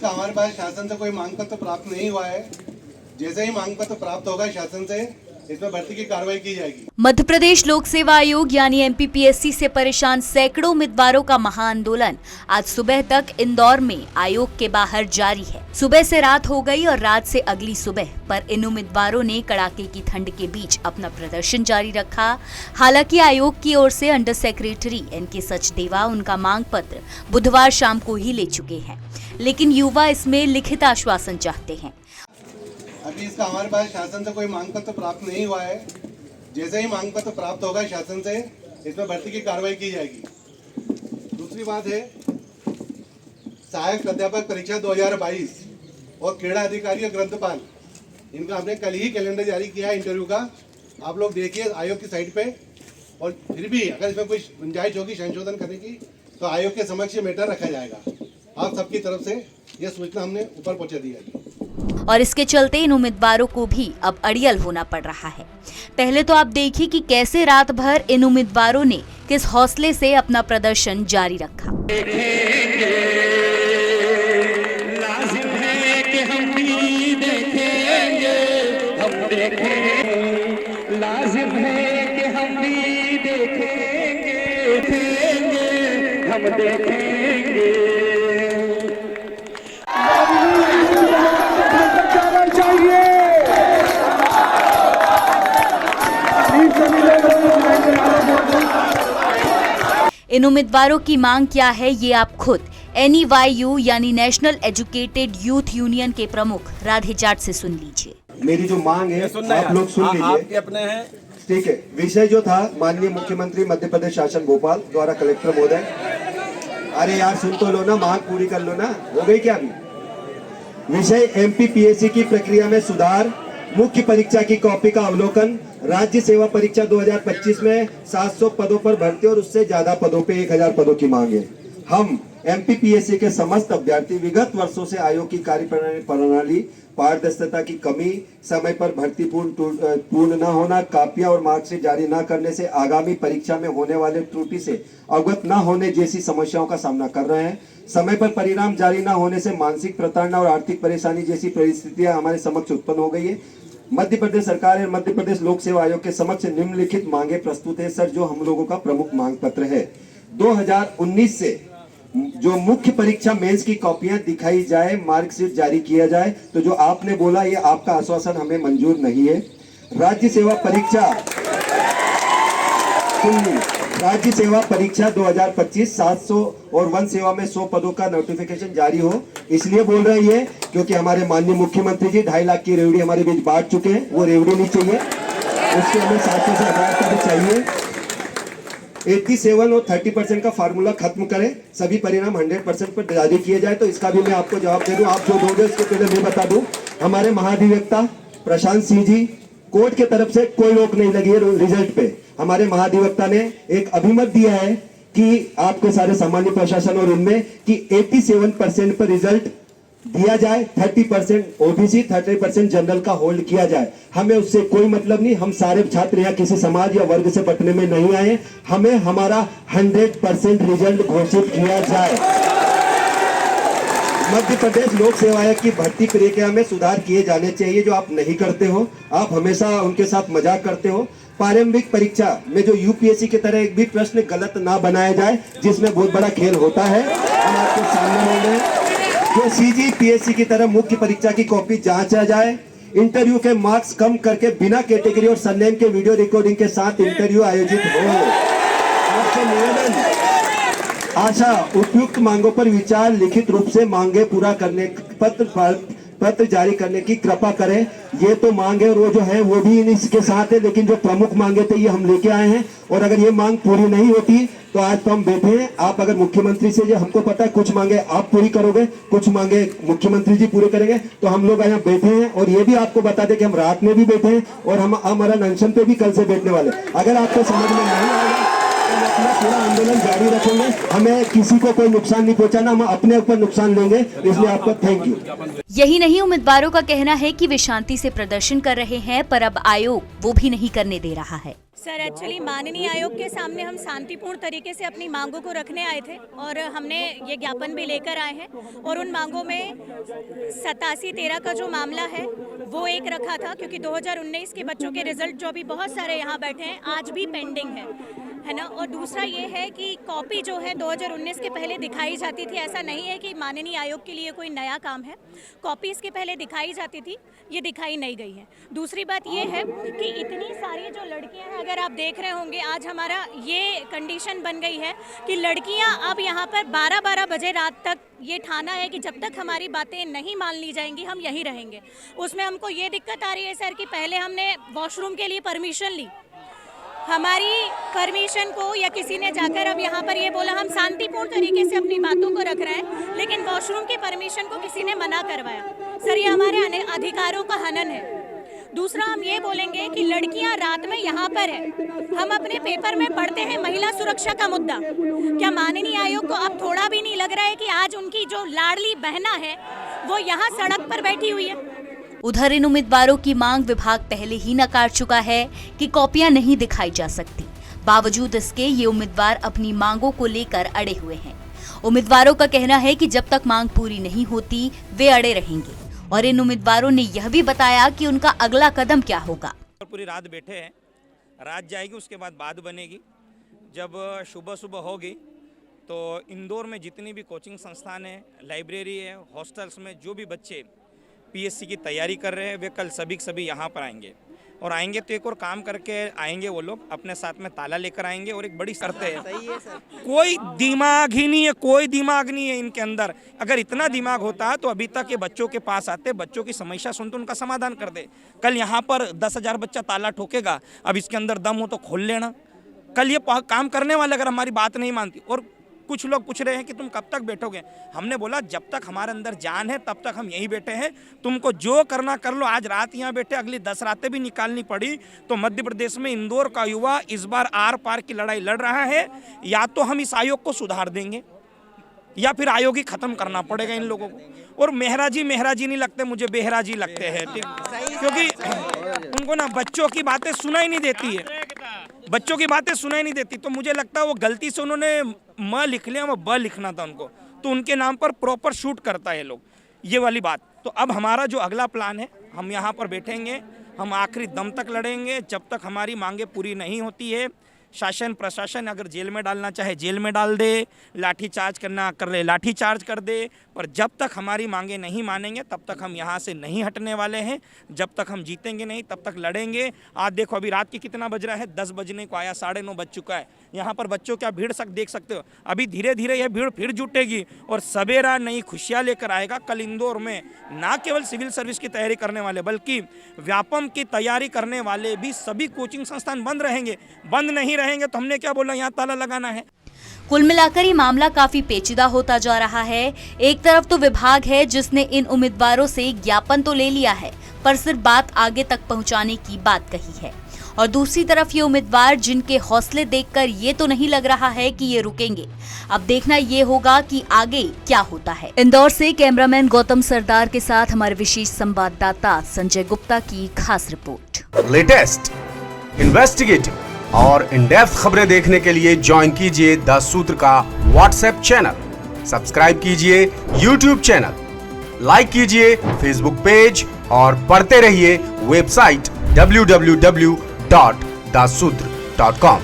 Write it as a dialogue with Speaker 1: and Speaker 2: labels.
Speaker 1: इसका हमारे पास शासन से कोई मांग पत्र प्राप्त नहीं हुआ है। जैसे ही मांग पत्र प्राप्त होगा शासन से, इसमें भर्ती की कार्रवाई की जाएगी।
Speaker 2: मध्य प्रदेश लोक सेवा आयोग यानी एमपीपीएससी से परेशान सैकड़ों उम्मीदवारों का महाआंदोलन आज सुबह तक इंदौर में आयोग के बाहर जारी है। सुबह से रात हो गई और रात से अगली सुबह पर इन उम्मीदवारों ने कड़ाके की ठंड के बीच अपना प्रदर्शन जारी रखा। हालांकि आयोग की ओर से अंडर सेक्रेटरी एनके सचदेवा उनका मांग पत्र बुधवार शाम को ही ले चुके हैं, लेकिन युवा इसमें लिखित आश्वासन चाहते हैं।
Speaker 1: अभी इसका हमारे पास शासन से कोई मांग पत्र प्राप्त नहीं हुआ है। जैसे ही मांग पत्र प्राप्त होगा शासन से, इसमें भर्ती की कार्रवाई की जाएगी। दूसरी बात है, सहायक अध्यापक परीक्षा 2022 और क्रीड़ा अधिकारी और ग्रंथपाल, इनका हमने कल ही कैलेंडर जारी किया है इंटरव्यू का। आप लोग देखिए आयोग की साइट पे, और फिर भी अगर इसमें कोई गुंजाइश होगी संशोधन करने की तो आयोग के समक्ष मैटर रखा जाएगा। आप सबकी तरफ से यह सूचना हमने ऊपर पहुंचा दी है
Speaker 2: और इसके चलते इन उम्मीदवारों को भी अब अड़ियल होना पड़ रहा है। पहले तो आप देखिए कि कैसे रात भर इन उम्मीदवारों ने किस हौसले से अपना प्रदर्शन जारी रखा।
Speaker 3: लाजिम है कि हम भी देखेंगे, हम देखेंगे, लाजिम है कि हम भी देखेंगे, हम देखेंगे।
Speaker 2: इन उम्मीदवारों की मांग क्या है, ये आप खुद NEYU यानी नेशनल एजुकेटेड यूथ यूनियन के प्रमुख राधे जाट से सुन लीजिए।
Speaker 4: मेरी जो मांग है आप लोग सुन लीजिए।
Speaker 5: आपके अपने हैं,
Speaker 4: ठीक है। विषय जो था माननीय मुख्यमंत्री मध्य प्रदेश शासन भोपाल द्वारा कलेक्टर महोदय, अरे यार सुन तो लो ना, मांग पूरी कर लो ना, हो गई क्या अभी? विषय MPPSC की प्रक्रिया में सुधार, मुख्य परीक्षा की कॉपी का अवलोकन, राज्य सेवा परीक्षा 2025 में 700 पदों पर भर्ती और उससे ज्यादा पदों पे 1000 पदों की मांग है। हम MPPSC के समस्त अभ्यर्थी विगत वर्षों से आयोग की कार्यप्रणाली, पारदर्शिता की कमी, समय पर भर्ती पूर्ण न होना, कापियां और मार्कशीट जारी न करने से आगामी परीक्षा में होने वाले त्रुटि से अवगत न होने जैसी समस्याओं का सामना कर रहे हैं। समय पर परिणाम जारी न होने से मानसिक प्रताड़ना और आर्थिक परेशानी जैसी परिस्थितियां हमारे समक्ष उत्पन्न हो गई है। मध्य प्रदेश सरकार और मध्य प्रदेश लोक सेवा आयोग के समक्ष निम्नलिखित मांगे प्रस्तुत है सर, जो हम लोगों का प्रमुख मांग पत्र है। 2019 से जो मुख्य परीक्षा मेंस की कॉपियां दिखाई जाए, मार्कशीट जारी किया जाए, तो जो आपने बोला ये आपका आश्वासन हमें मंजूर नहीं है। राज्य सेवा परीक्षा 2025 700 और वन सेवा में 100 पदों का नोटिफिकेशन जारी हो, इसलिए बोल रही है क्योंकि हमारे माननीय मुख्यमंत्री जी 2.5 लाख की रेवड़ी हमारे बीच बांट चुके हैं। वो रेवड़ी नहीं चाहिए, उसके हमें 700 से 1000 का भी चाहिए। 87 और 30% का फार्मूला खत्म करें, सभी परिणाम 100% पर जारी किए जाए। तो इसका भी मैं आपको जवाब दे दूं। आप जो दोगे उसके पहले मैं बता दूं, हमारे महाधिवक्ता प्रशांत सिंह जी, कोर्ट के तरफ से कोई रोक नहीं लगी है रिजल्ट पे। हमारे महाधिवक्ता ने एक अभिमत दिया है कि आपके सारे सामान्य प्रशासन और इनमें कि 87% पर रिजल्ट दिया जाए, 30% OBC 30% जनरल का होल्ड किया जाए। हमें उससे कोई मतलब नहीं, हम सारे छात्र यहाँ किसी समाज या वर्ग से बटने में नहीं आए, हमें हमारा 100% रिजल्ट घोषित किया जाए। मध्य प्रदेश लोक सेवा आयोग की भर्ती प्रक्रिया में सुधार किए जाने चाहिए, जो आप नहीं करते हो। आप हमेशा उनके साथ मजाक करते हो। प्रारंभिक परीक्षा में जो UPSC की तरह एक भी प्रश्न गलत ना बनाया जाए, जिसमें बहुत बड़ा खेल होता है, हम आपके सामने बोल रहे हैं। जो CGPSC की तरह मुख्य परीक्षा की कॉपी जांचा जाए, इंटरव्यू के मार्क्स कम करके बिना कैटेगरी और सरनेम के वीडियो रिकॉर्डिंग के साथ इंटरव्यू आयोजित हो। आपसे निवेदन, आशा उपयुक्त मांगों पर विचार, लिखित रूप से मांगे पूरा करने पत्र जारी करने की कृपा करें। ये तो मांग है और वो जो है वो भी इसके साथ है, लेकिन जो प्रमुख मांगे थे ये हम लेके आए हैं। और अगर ये मांग पूरी नहीं होती तो आज तो हम बैठे हैं। आप अगर मुख्यमंत्री से, जो हमको पता है कुछ मांगे आप पूरी करोगे, कुछ मांगे मुख्यमंत्री जी पूरे करेंगे, तो हम लोग यहाँ बैठे हैं। और ये भी आपको बता दें कि हम रात में भी बैठे हैं और हम हमारा अनशन पे भी कल से बैठने वाले। अगर आपको समझ में नहीं आएगा तो हम अपना पूरा आंदोलन जारी रखेंगे। हमें किसी को कोई नुकसान नहीं पहुंचाना, हम अपने ऊपर नुकसान लेंगे। इसलिए आपको थैंक यू।
Speaker 2: यही नहीं, उम्मीदवारों का कहना है कि वे शांति से प्रदर्शन कर रहे हैं, पर अब आयोग वो भी नहीं करने दे रहा है।
Speaker 5: सर एक्चुअली माननीय आयोग के सामने हम शांतिपूर्ण तरीके से अपनी मांगों को रखने आए थे और हमने ये ज्ञापन भी लेकर आए हैं और उन मांगों में 87-13 का जो मामला है वो एक रखा था, क्योंकि 2019 के बच्चों के रिजल्ट जो अभी बहुत सारे यहाँ बैठे हैं आज भी पेंडिंग है ना। और दूसरा ये है कि कॉपी जो है 2019 के पहले दिखाई जाती थी, ऐसा नहीं है कि माननीय आयोग के लिए कोई नया काम है, कॉपी इसके पहले दिखाई जाती थी, ये दिखाई नहीं गई है। दूसरी बात ये है कि इतनी सारी जो लड़कियां हैं, अगर आप देख रहे होंगे आज हमारा ये कंडीशन बन गई है कि लड़कियां अब यहाँ पर 12-12 बजे रात तक ये ठाना है कि जब तक हमारी बातें नहीं मान ली जाएंगी हम यहीं रहेंगे। उसमें हमको ये दिक्कत आ रही है सर कि पहले हमने वॉशरूम के लिए परमिशन ली, हमारी परमिशन को या किसी ने जाकर अब यहाँ पर ये बोला हम शांतिपूर्ण तरीके से अपनी बातों को रख रहे हैं, लेकिन वॉशरूम की परमिशन को किसी ने मना करवाया। सर ये हमारे अधिकारों का हनन है। दूसरा हम ये बोलेंगे कि लड़कियां रात में यहाँ पर है, हम अपने पेपर में पढ़ते हैं महिला सुरक्षा का मुद्दा, क्या माननीय आयोग को अब थोड़ा भी नहीं लग रहा है कि आज उनकी जो लाडली बहना है वो यहाँ सड़क पर बैठी हुई है?
Speaker 2: उधर इन उम्मीदवारों की मांग विभाग पहले ही नकार चुका है कि कॉपियां नहीं दिखाई जा सकती। बावजूद इसके ये उम्मीदवार अपनी मांगों को लेकर अड़े हुए हैं। उम्मीदवारों का कहना है कि जब तक मांग पूरी नहीं होती वे अड़े रहेंगे और इन उम्मीदवारों ने यह भी बताया कि उनका अगला कदम क्या होगा।
Speaker 6: पूरी रात बैठे हैं, रात जाएगी उसके बाद बात बनेगी। जब सुबह सुबह होगी तो इंदौर में जितनी भी कोचिंग संस्थान है, लाइब्रेरी है, हॉस्टल्स में जो भी बच्चे पीएससी की तैयारी कर रहे हैं वे कल सभी यहाँ पर आएंगे और आएंगे तो एक और काम करके आएंगे। वो लोग अपने साथ में ताला लेकर आएंगे और एक बड़ी शर्त है, कोई दिमाग ही नहीं है, कोई दिमाग नहीं है इनके अंदर। अगर इतना दिमाग होता तो अभी तक ये बच्चों के पास आते, बच्चों की समस्या सुनते, उनका समाधान कर दे। कल यहाँ पर 10,000 बच्चा ताला ठोकेगा, अब इसके अंदर दम हो तो खोल लेना। कल ये काम करने वाले अगर हमारी बात नहीं मानती, और कुछ लोग पूछ रहे हैं कि तुम कब तक बैठोगे, हमने बोला जब तक हमारे अंदर जान है तब तक हम यहीं बैठे हैं, तुमको जो करना कर लो। आज रात यहाँ बैठे, अगली 10 रातें भी निकालनी पड़ी तो मध्य प्रदेश में इंदौर का युवा इस बार आर पार की लड़ाई लड़ रहा है। या तो हम इस आयोग को सुधार देंगे या फिर आयोग ही खत्म करना पड़ेगा इन लोगों को। और मेहराजी नहीं लगते, मुझे बेहराजी लगते हैं, क्योंकि उनको ना बच्चों की बातें सुनाई नहीं देती है, बच्चों की बातें सुनाई नहीं देती। तो मुझे लगता है वो गलती से उन्होंने म लिख लिया, वो ब लिखना था उनको, तो उनके नाम पर प्रॉपर शूट करता है लोग, ये वाली बात। तो अब हमारा जो अगला प्लान है, हम यहाँ पर बैठेंगे, हम आखिरी दम तक लड़ेंगे जब तक हमारी मांगे पूरी नहीं होती है। शासन प्रशासन अगर जेल में डालना चाहे जेल में डाल दे, लाठी चार्ज करना कर ले लाठी चार्ज कर दे, पर जब तक हमारी मांगे नहीं मानेंगे तब तक हम यहाँ से नहीं हटने वाले हैं। जब तक हम जीतेंगे नहीं तब तक लड़ेंगे। आज देखो अभी रात की कितना बज रहा है, 10 बजने को आया, 9:30 बज चुका है। यहाँ पर बच्चों क्या भीड़ देख सकते हो। अभी धीरे धीरे यह भीड़ फिर जुटेगी और सवेरा नई खुशियाँ लेकर आएगा। कल इंदौर में ना केवल सिविल सर्विस की तैयारी करने वाले बल्कि व्यापम की तैयारी करने वाले भी सभी कोचिंग संस्थान बंद रहेंगे। बंद नहीं रहेंगे तो हमने क्या बोला, यहाँ ताला लगाना है।
Speaker 2: कुल मिलाकर ये मामला काफी पेचीदा होता जा रहा है। एक तरफ तो विभाग है जिसने इन उम्मीदवारों से ज्ञापन तो ले लिया है, पर सिर्फ बात आगे तक पहुंचाने की बात कही है, और दूसरी तरफ ये उम्मीदवार जिनके हौसले देखकर ये तो नहीं लग रहा है कि ये रुकेंगे। अब देखना ये होगा कि आगे क्या होता है। इंदौर से कैमरामैन गौतम सरदार के साथ हमारे विशेष संवाददाता संजय गुप्ता की खास रिपोर्ट।
Speaker 7: लेटेस्ट, इन्वेस्टिगेटिव और इन डेप्थ खबरें देखने के लिए ज्वाइन कीजिए द सूत्र का व्हाट्सएप चैनल, सब्सक्राइब कीजिए यूट्यूब चैनल, लाइक कीजिए फेसबुक पेज और पढ़ते रहिए वेबसाइट www.dasudr.com।